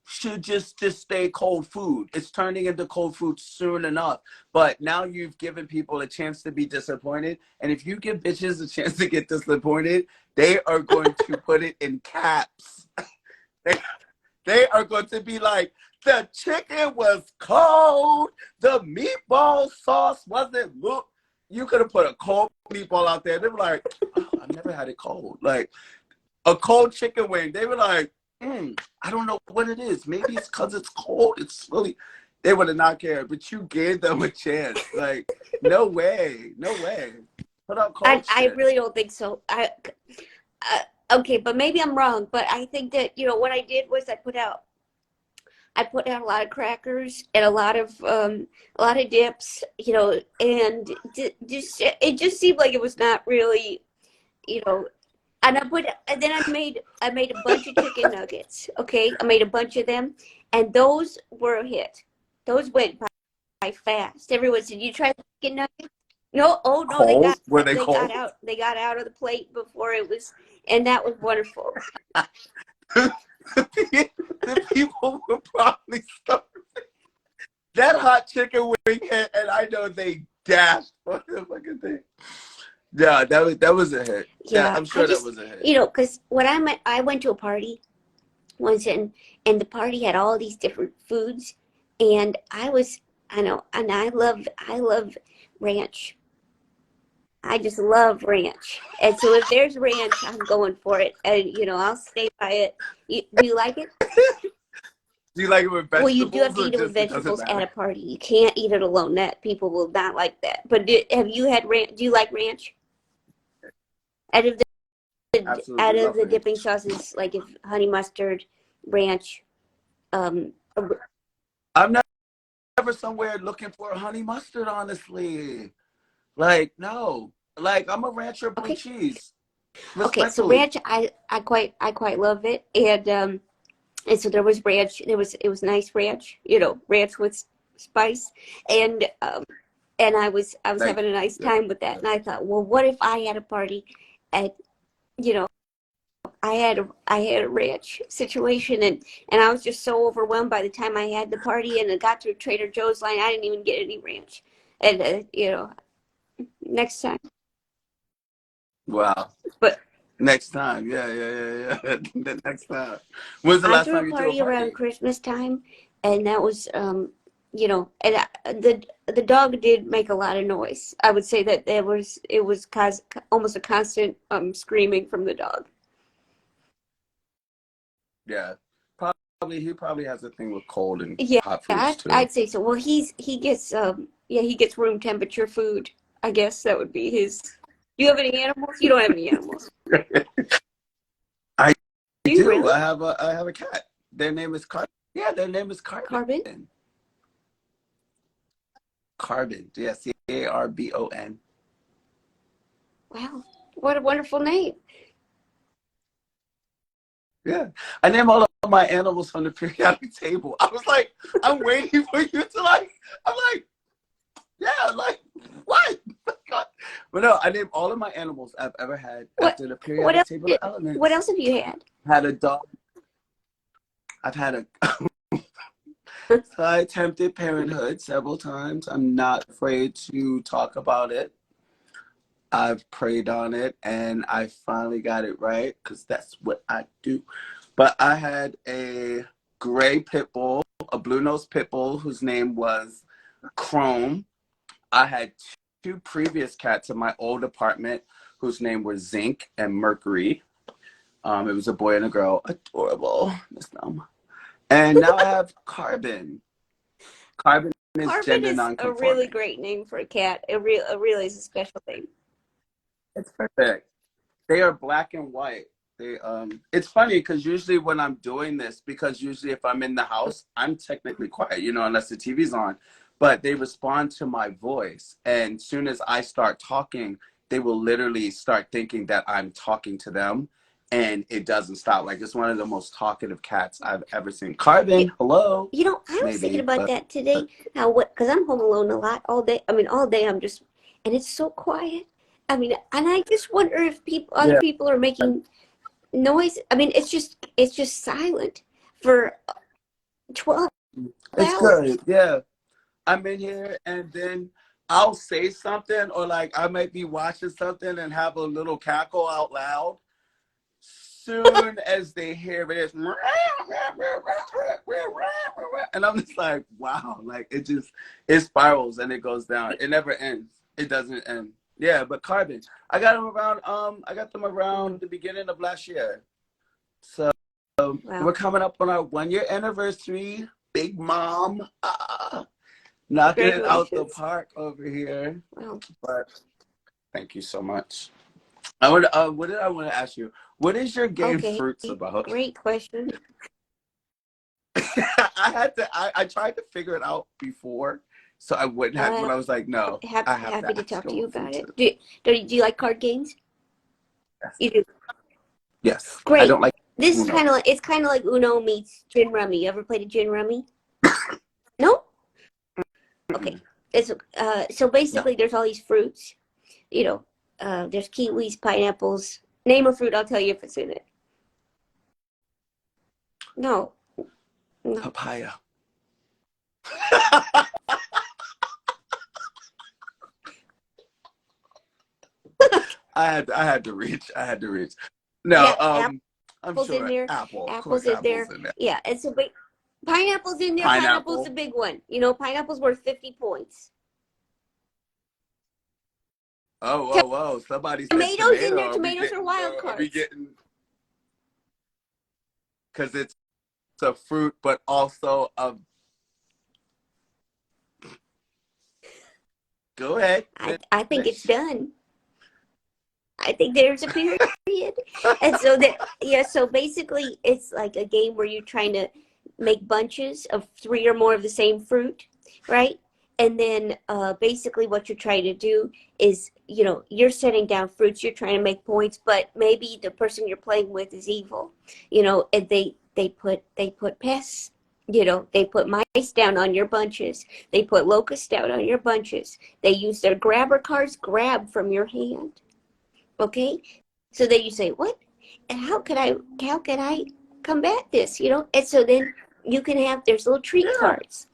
should just stay cold food. It's turning into cold food soon enough. But now you've given people a chance to be disappointed. And if you give bitches a chance to get disappointed, they are going to put it in caps. They, they are going to be like, the chicken was cold. The meatball sauce wasn't look. You could have put a cold meatball out there. They were like, oh, I've never had it cold. Like a cold chicken wing. They were like, I don't know what it is. Maybe it's because it's cold. It's really. They would have not cared, but you gave them a chance. Like, no way, no way. Put out cold I shit. really don't think so. Okay, but maybe I'm wrong. But I think that what I did was I put out a lot of crackers and a lot of dips, and just it just seemed like it was not really, you know. And then I made a bunch of chicken nuggets. Okay, I made a bunch of them, and those were a hit. Those went by fast. Everyone said, "You tried the chicken nuggets?" No, oh no, Cold? Were they cold? they got out of the plate before it was, and that was wonderful. The people were probably starving. That hot chicken wing hit, and I know they gasped for the fucking thing. Yeah, that was a hit. Yeah, I'm sure that was a hit. because when I went to a party once, and the party had all these different foods, and I know, and I love ranch. I just love ranch, and so if there's ranch, I'm going for it, and I'll stay by it. Do you like it? Do you like it with Well, you do have vegetables, to or eat it with just it doesn't vegetables at matter? a party. You can't eat it alone. That people will not like that. But have you had ranch? Do you like ranch? Out of Absolutely out of love the ranch. dipping sauces, like if honey mustard, ranch, um, I'm never somewhere looking for a honey mustard, honestly. Like, no. Like, I'm a rancher blue okay, cheese. okay. So Respectfully. ranch, I quite love it, and so there was ranch. It was nice ranch, ranch with spice, and I was Thank having a nice you. time with that, and I thought, well, what if I had a party, and you know, I had a ranch situation, and I was just so overwhelmed by the time I had the party, and it got to Trader Joe's line, I didn't even get any ranch, and next time, Wow. but. Next time. Yeah. The next time. When's the I last threw a time you threw a party around party? Christmas time, and that was, the dog did make a lot of noise. I would say that it was almost a constant screaming from the dog. Yeah. He probably has a thing with cold and Yeah, hot foods too. I'd say so. Well, he gets he gets room temperature food. I guess that would be his. Do you have any animals? You don't have any animals. I Do you do. really? I have a cat. Their name is Carbon. Yeah, their name is Carbon. Carbon? Carbon. Yeah, Carbon. Wow, what a wonderful name. Yeah. I name all of my animals from the periodic table. I was like, I'm waiting for you to like, I'm like, yeah, like, what? But no, I named all of my animals I've ever had What after the what periodic else table of what elements. else have you had? Had a dog. I've had a so I attempted parenthood several times. I'm not afraid to talk about it. I've prayed on it and I finally got it right because that's what I do. But I had a gray pit bull, a blue nosed pit bull whose name was Chrome. I had two previous cats in my old apartment whose name were Zinc and Mercury. It was a boy and a girl. Adorable. Miss them. And now I have Carbon. Carbon is Carbon gender is a really nonconforming. great name for a cat. It really is a special name. It's perfect. They are black and white. They it's funny because usually when I'm doing this, because usually if I'm in the house, I'm technically quiet, unless the TV's on. But they respond to my voice. And soon as I start talking, they will literally start thinking that I'm talking to them. And it doesn't stop. Like it's one of the most talkative cats I've ever seen. You, Carbon, hello, I was thinking maybe, about but that today. How what? Because I'm home alone a lot all day. I mean, all day I'm just, and it's so quiet. I mean, and I just wonder if other yeah, people are making noise. I mean, it's just silent for 12 it's hours. good. Yeah. I'm in here and then I'll say something or like I might be watching something and have a little cackle out loud. Soon as they hear it, it's and I'm just like, wow, like it spirals and it goes down. It never ends. It doesn't end. Yeah, but Carbon, I got them around the beginning of last year. So we're Wow, coming up on our 1 year anniversary. Big mom. Knocking it out the congratulations. park over here. Wow. But thank you so much. What did I want to ask you? What is your game Okay, Fruits about? great question. I tried to figure it out before, so I wouldn't have. Uh, But I was like, no, I have happy to to ask talk her to you what about Fruits it. is. Do you like card games? Yes, You do. yes. I Great. don't like This is Uno. kind of like Uno meets gin rummy. You ever played a gin rummy? No? Okay. Mm-mm. It's so No, basically there's all these fruits, you know, there's kiwis, pineapples. Name a fruit, I'll tell you if it's in it. No. No. papaya. I had to reach. I had to reach. No, Yeah, I'm apples in sure there. apple. Of Apples course, in there. apples in there. Yeah, and so pineapples in there. Pineapple's the Pineapple. big one. Pineapple's worth 50 points. Oh, whoa, whoa! Somebody said Tomatoes in tomato. there. Tomatoes are wild Are we cards. getting? Because it's a fruit, but also a. Go ahead, I think it's finish. done. I think there's a period. And so so basically it's like a game where you're trying to make bunches of three or more of the same fruit, right? And then basically what you're trying to do is, you're setting down fruits, you're trying to make points, but maybe the person you're playing with is evil, and they put pests, they put mice down on your bunches, they put locusts down on your bunches, they use their grabber cards, grab from your hand. Okay, so then you say, what? And how can I combat this? And so then you can there's little treat Yeah, cards,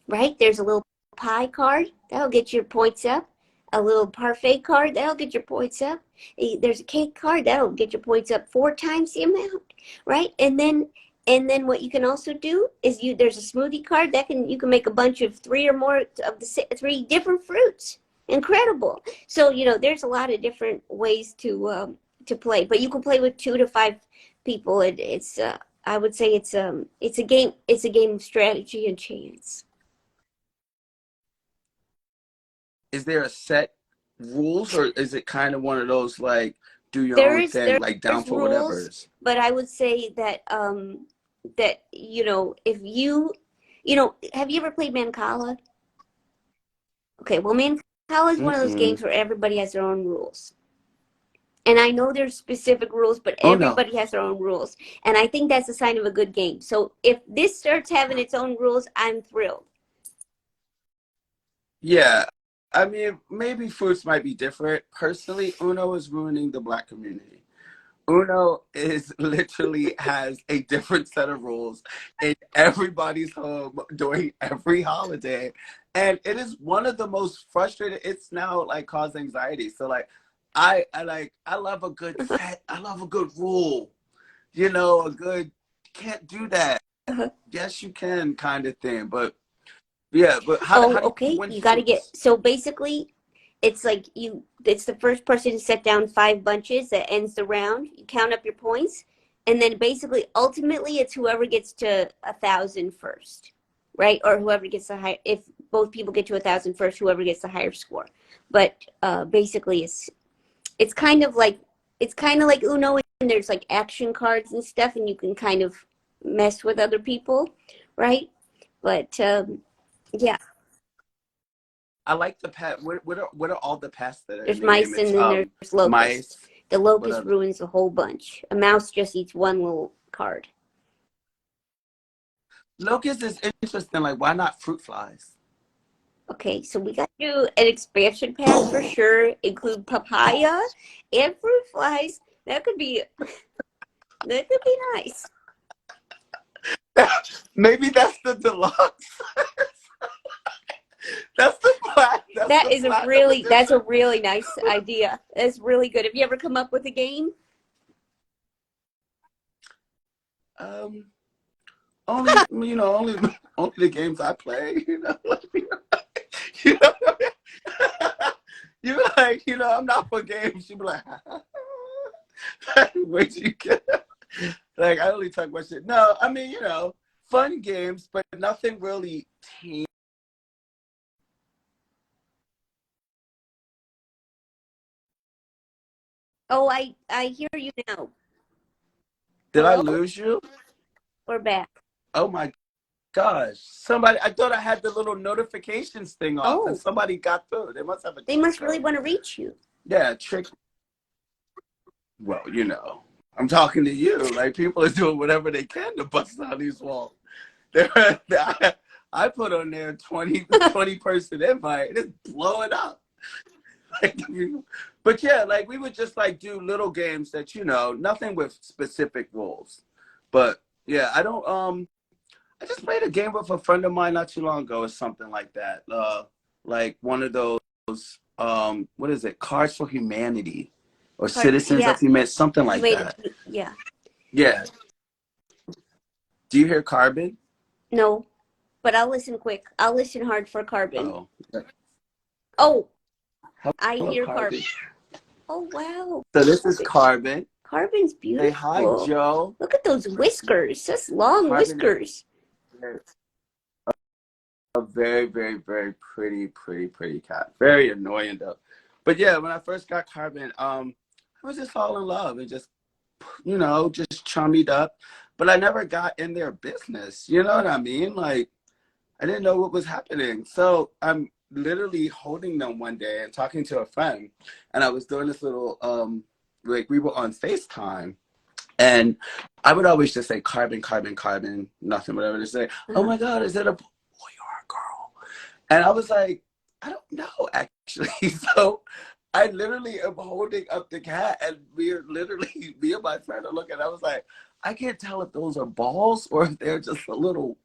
right? There's a little pie card that'll get your points up. A little parfait card that'll get your points up. There's a cake card that'll get your points up 4 times the amount, right? And then what you can also do is there's a smoothie card you can make a bunch of three or more of the three different fruits. Incredible. So there's a lot of different ways to play, but you can play with 2 to 5 people. It's I would say it's a game of strategy and chance. is there a set rules or is it kind of one of those like do your There own is thing, like down there's for whatever rules, is? but I would say that if have you ever played Mancala? Okay, well, Mancala is one of those Mm-mm. games where everybody has their own rules. And I know there's specific rules, but Oh no. everybody has their own rules. And I think that's a sign of a good game. So if this starts having its own rules, I'm thrilled. Yeah. I mean, maybe fruits might be different. Personally, Uno is ruining the Black community. Uno is literally has a different set of rules in everybody's home during every holiday. And it is one of the most frustrating. It's now like cause anxiety. So like I love a good set. I love a good rule. You know, a good can't do that. Yes, you can kind of thing. But yeah, but Oh, how do you okay. win You got to get, fruits? so basically, it's like it's the first person to set down 5 bunches that ends the round. You count up your points. And then basically, ultimately, it's whoever gets to 1,000 first, right? Or whoever gets the high, if both people get to 1,000 first, whoever gets the higher score. But basically, it's kind of like, it's kind of like Uno, and there's like action cards and stuff, and you can kind of mess with other people, right? But yeah, I like the pet. What are all the pests that are in there's the game? mice It's and then there's locust. mice. The What locust other? ruins a whole bunch. A mouse just eats one little card. Locust is interesting. Like, why not fruit flies? Okay, so we got to do an expansion pack for sure. Include papaya and fruit flies. That could be nice. Maybe that's the deluxe. That's the plat. That's the platinum That's a edition. really nice idea. That's really good. Have you ever come up with a game? Um, only the games I play. You know, you like, I'm not for games. You be like, where'd you get? Like, I only talk about shit. No, I mean, fun games, but nothing really team. Oh, I hear you now. Did I Hello? lose you? We're back. Oh my gosh. Somebody, I thought I had the little notifications thing off and Oh, somebody got through. They must have a they cheat must really code. want to reach you. Yeah, trick. Well, I'm talking to you. Like, people are doing whatever they can to bust down these walls. I put on there 20 person invite and it's blowing up. Like, but yeah, like we would just like do little games that, nothing with specific rules. But yeah, I just played a game with a friend of mine not too long ago or something like that. Like one of those, what is it? Cards for Humanity or Citizens Yeah, of Humanity, something you like made it. that. Yeah. Yeah. Do you hear Carbon? No, but I'll listen quick. I'll listen hard for Carbon. Oh, Oh, I hello, hear Carbon. Carbon. Oh, wow. So this is Carbon. Carbon. Carbon's Say hi, beautiful. Joe. Look at those whiskers. That's long Carbon whiskers. is a very, very, very pretty, pretty, pretty cat. Very annoying though. But yeah, when I first got Carbon, I was just all in love and just chummied up. But I never got in their business. You know what I mean? Like, I didn't know what was happening. So I'm literally holding them one day and talking to a friend. And I was doing this little like we were on FaceTime. And I would always just say Carbon, Carbon, Carbon, nothing, whatever to say. Oh Uh-huh. my God, is it a boy or a girl? And I was like, I don't know actually. So I literally am holding up the cat and we're literally, me and my friend are looking. I was like, I can't tell if those are balls or if they're just a little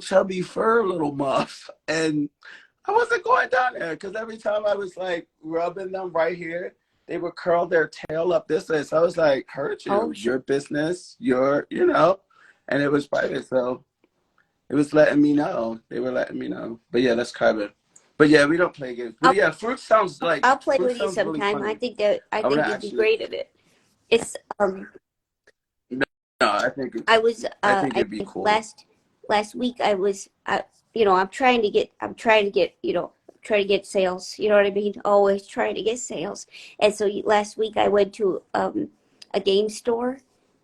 chubby fur little muff. And I wasn't going down there because every time I was like rubbing them right here, they would curl their tail up this way. So I was like, hurt Oh, you, sure. your business, and it was private. So it was letting me know. They were letting me know. But yeah, that's Carbon. But yeah, we don't play games. But I'll, yeah, I'll play fruit with you sounds really sometime. funny. I I want think to you'd be actually, great at it. It's no, I think I was I think I it'd be think cool. last week I was trying to get sales, you know what I mean? Always trying to get sales. And so last week I went to a game store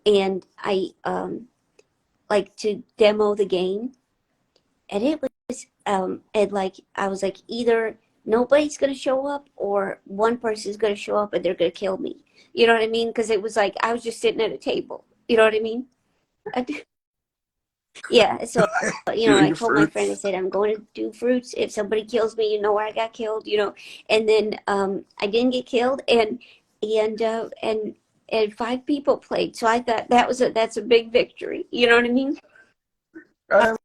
and I like to demo the game, and it was and like I was like either nobody's gonna show up, or one person's gonna show up and they're gonna kill me. You know what I mean? Because it was like I was just sitting at a table. You know what I mean? Yeah. So I Shooting told my friend, I fruits. said, I'm going to do fruits. If somebody kills me, you know where I got killed. And then I didn't get killed, and 5 people played. So I thought that's a big victory. You know what I mean? That was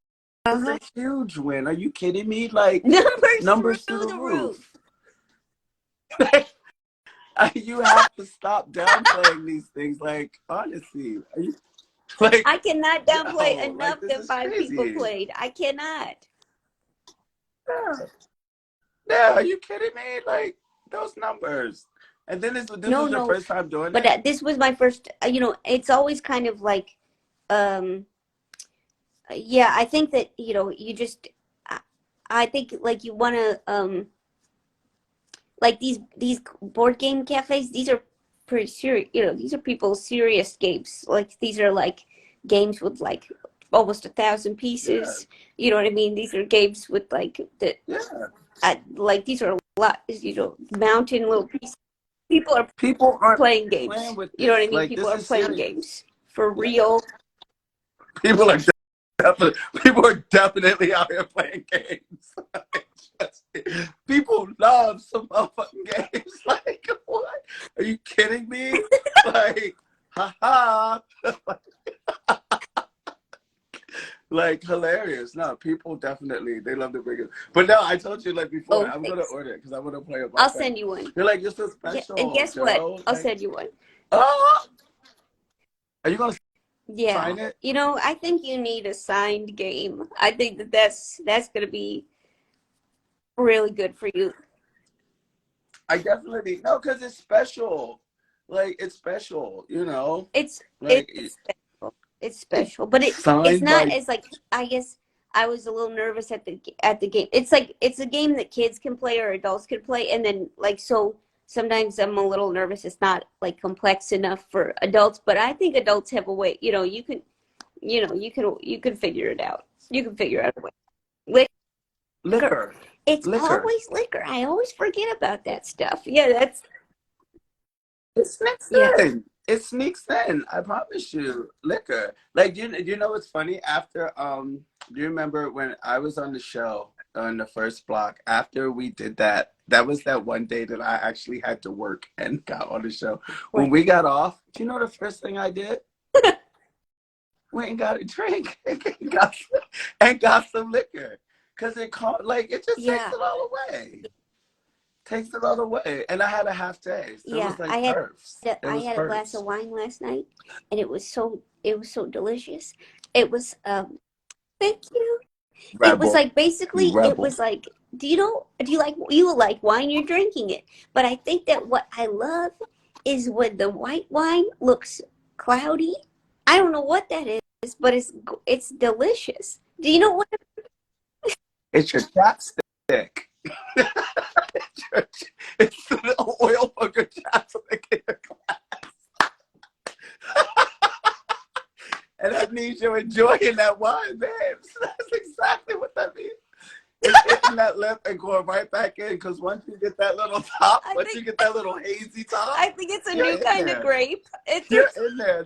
Uh-huh. a huge win. Are you kidding me? Like Numbers numbers through through the the roof. roof. You have to stop downplaying these things. Like honestly, are you like, I cannot downplay yo, like enough this that is 5 people crazy. played. I cannot. Yeah. Yeah, are you kidding me? Like those numbers. And then this No, was your no. first time doing But it? this was my first. It's always kind of like, um, yeah. I think that you just. I, I think like you want to like these board game cafes. These are pretty serious. These are people's serious games. Like these are like games with like almost 1,000 pieces. Yeah. You know what I mean? These are games with like Yeah. like these are a lot. Mountain little pieces. People are People aren't playing playing games. with You know what I this. mean? Like People this are is playing serious. games for Yeah. real. People are definitely out here playing games. People love some motherfucking games. Like what? Are you kidding me? Like, haha. Like hilarious. No, people definitely they love to bring it. But no, I told you like before, Oh, I'm gonna thanks. order it because I want to play with my I'll friend. send you one. You're like you're so Yeah, and special, guess what? Joe. I'll Like, send you one. oh, are you gonna Yeah. sign it? I think you need a signed game. I think that's gonna be really good for you. I definitely no, because it's special. Like it's special, It's Like it's special. It's it's special, but it's signed not by as like, I guess I was a little nervous at the game. It's like it's a game that kids can play or adults can play, and then like so sometimes I'm a little nervous. It's not like complex enough for adults, but I think adults have a way. You can figure it out. You can figure out a way. Liquor. liquor. It's Liquor. always liquor. I always forget about that stuff. Yeah, that's It sneaks yeah. in. It sneaks in. I promise you. Liquor. Like, do you know what's funny? After do you remember when I was on the show on the first block? After we did that, that was that one day that I actually had to work and got on the show. When What? we got off, do you know the first thing I did? Went and got a drink and got some liquor. Cause it just takes Yeah, it all away. Takes it all away. And I had a half taste. It yeah. was like perfs. It I was had a glass perfs. of wine last night, and it was so delicious. It was thank you. It was Rebel. like basically it Rebel. was like, do you like wine? You're drinking it, but I think that what I love is when the white wine looks cloudy. I don't know what that is, but it's delicious. Do you know what? It's your chapstick. It's the oil for your chapstick in your glass. And that means you're enjoying that wine, babes. That's exactly what that means. It's hitting that lip and going right back in because once you get that little top, I once you think get that little hazy top, I think it's a you're new in kind of there. grape. You're in there.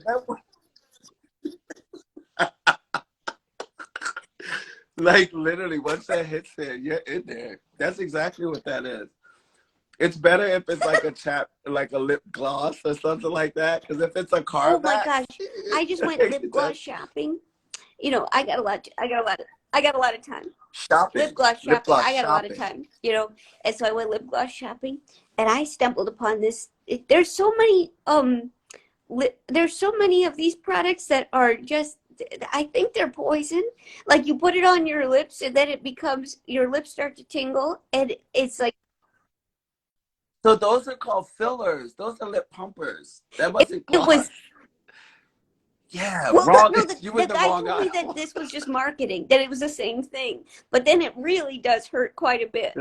Like literally, once that hits there, you're in there. That's exactly what that is. It's better if it's like like a lip gloss or something like that. Because if it's a Oh my Carmex, gosh. I just went lip it gloss does shopping. I got a lot of time. Lip shopping, gloss lip shopping. gloss I got a lot of shopping. time. And so I went lip gloss shopping, and I stumbled upon this. There's so many of these products that are just, I think they're poison. Like you put it on your lips and then your lips start to tingle, and it's like So those are called fillers. Those are lip pumpers. That it, wasn't it gloss. was. Yeah, Well, wrong. no, You the in the guy wrong told me that aisle. this was just marketing, that it was the same thing. But then it really does hurt quite a bit.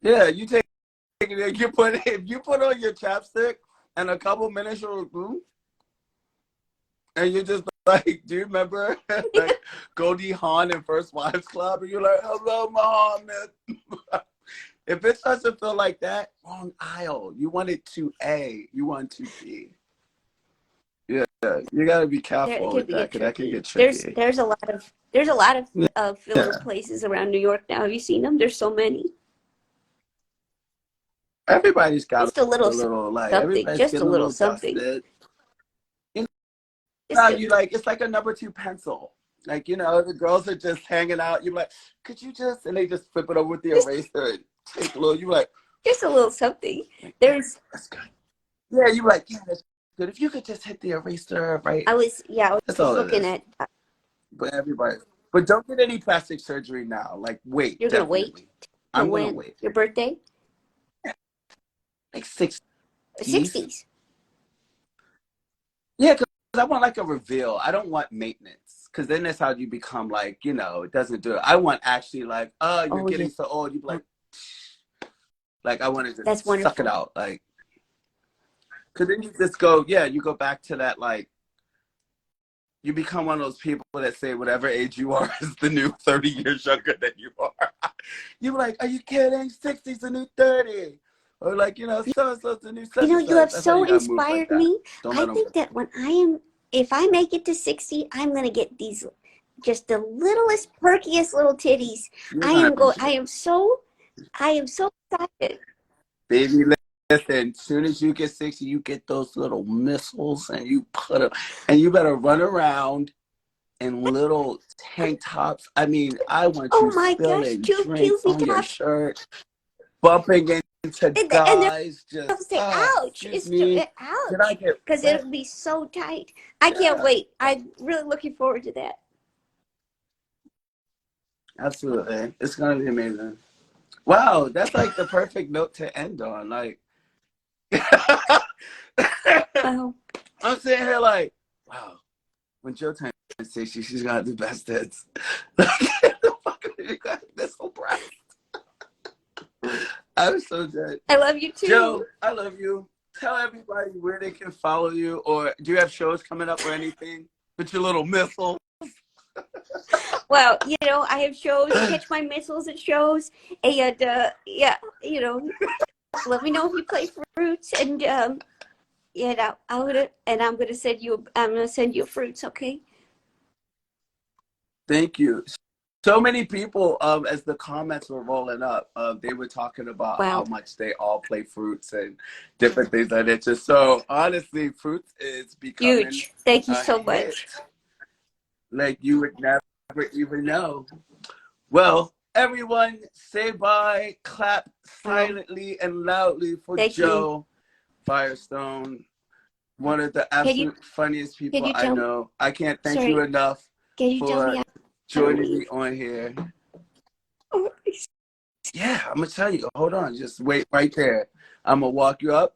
Yeah, you take it. If you put on your chapstick and a couple minutes you'll and you just like, do you remember like Goldie Hawn in First Wives Club? And you're like, hello, Muhammad. If it doesn't feel like that, wrong aisle. You want it to A. You want to B. Yeah, you gotta be There it careful can with be that a because that can tricky. get tricky. There's a lot of filler Yeah, places around New York now. Have you seen them? There's so many. everybody's got Just a a little little like something. everybody's Just a getting a little little something. dusted. You Just know, a you like it's like a number two pencil. Like the girls are just hanging out. You're like, could you just? And they just flip it over with the just eraser and take a little. You're like, just a little something. yeah, There's that's good. Yeah, you're like, yeah, that's good. If you could just hit the eraser, right? I That's was all it looking is. at But everybody, but don't get any plastic surgery now. Like, wait, you're gonna wait definitely. till I'm gonna when? wait. Your birthday? Like 60s. 60s. Yeah, because I want like a reveal. I don't want maintenance. Because then that's how you become like, it doesn't do it. I want actually like, oh, you're Oh yeah. getting so old. You be like I want to That's just suck it wonderful. out. Like, because then you just go, yeah, you go back to that, like, you become one of those people that say whatever age you are is the new 30 years younger than you are. You're like, are you kidding? 60's the new 30. Or like, so-and-so's the new such and You such. have That's how so you got to move like inspired that. me. Don't I let them. think that if I make it to 60, I'm gonna get these just the littlest, perkiest little titties. You're going to, I am so excited. baby, listen, as soon as you get 60, you get those little missiles and you put them, and you better run around in little tank tops. I mean, I want you Oh my gosh, spilling two drinks cubey on your tops. shirt, bumping into And guys, they'll just, say, ouch. excuse me, did I Ouch. get Because wet? it'll be so tight. I can't Yeah, wait. I'm really looking forward to that. absolutely. It's going to be amazing. Wow, that's like the perfect note to end on. Like, Wow. I'm sitting here like, wow, when Joe turns 60, she's going to have the best hits. Like, the fuck are you guys? That's so proud. I'm so dead. I love you too. Joe, I love you. Tell everybody where they can follow you, or do you have shows coming up or anything with your little missile? Well, I have shows, catch my missiles at shows, and yeah, let me know if you play fruits, and yeah, I'm gonna send you fruits, okay? Thank you. So many people, as the comments were rolling up, they were talking about how Wow, much they all play fruits and different things like that. Just so honestly, fruits is becoming huge. Thank you a so hit much. like you would never even know. Well, everyone, say bye, clap Oh, silently and loudly for thank you. Jo Firestone, one of the Can you absolute funniest can people you I tell? know. I can't thank you Sorry, enough can you tell me for how to joining me leave? on here. Oh, Yeah, I'm gonna tell you. Hold on, just wait right there. I'm gonna walk you up.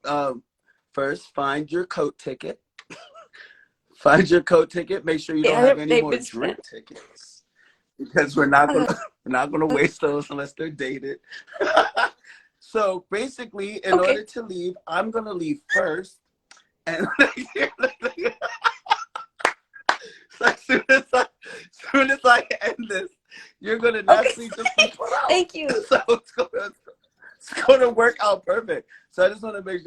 First, find your coat ticket. Find your coat ticket. Make sure you the don't have other any name more is drink tickets because we're not gonna uh, we're not gonna waste those unless they're dated. So basically, in okay. order to leave, I'm gonna leave first, and so as soon as I end this, you're gonna Okay. naturally just be put out. Thank you. So it's gonna work out perfect. So I just want to make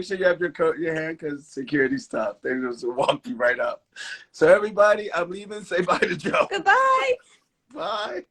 sure, you have your coat in your hand because security stuff. They just walk you right up. So everybody, I'm leaving. Say bye to Jo. Goodbye. Bye.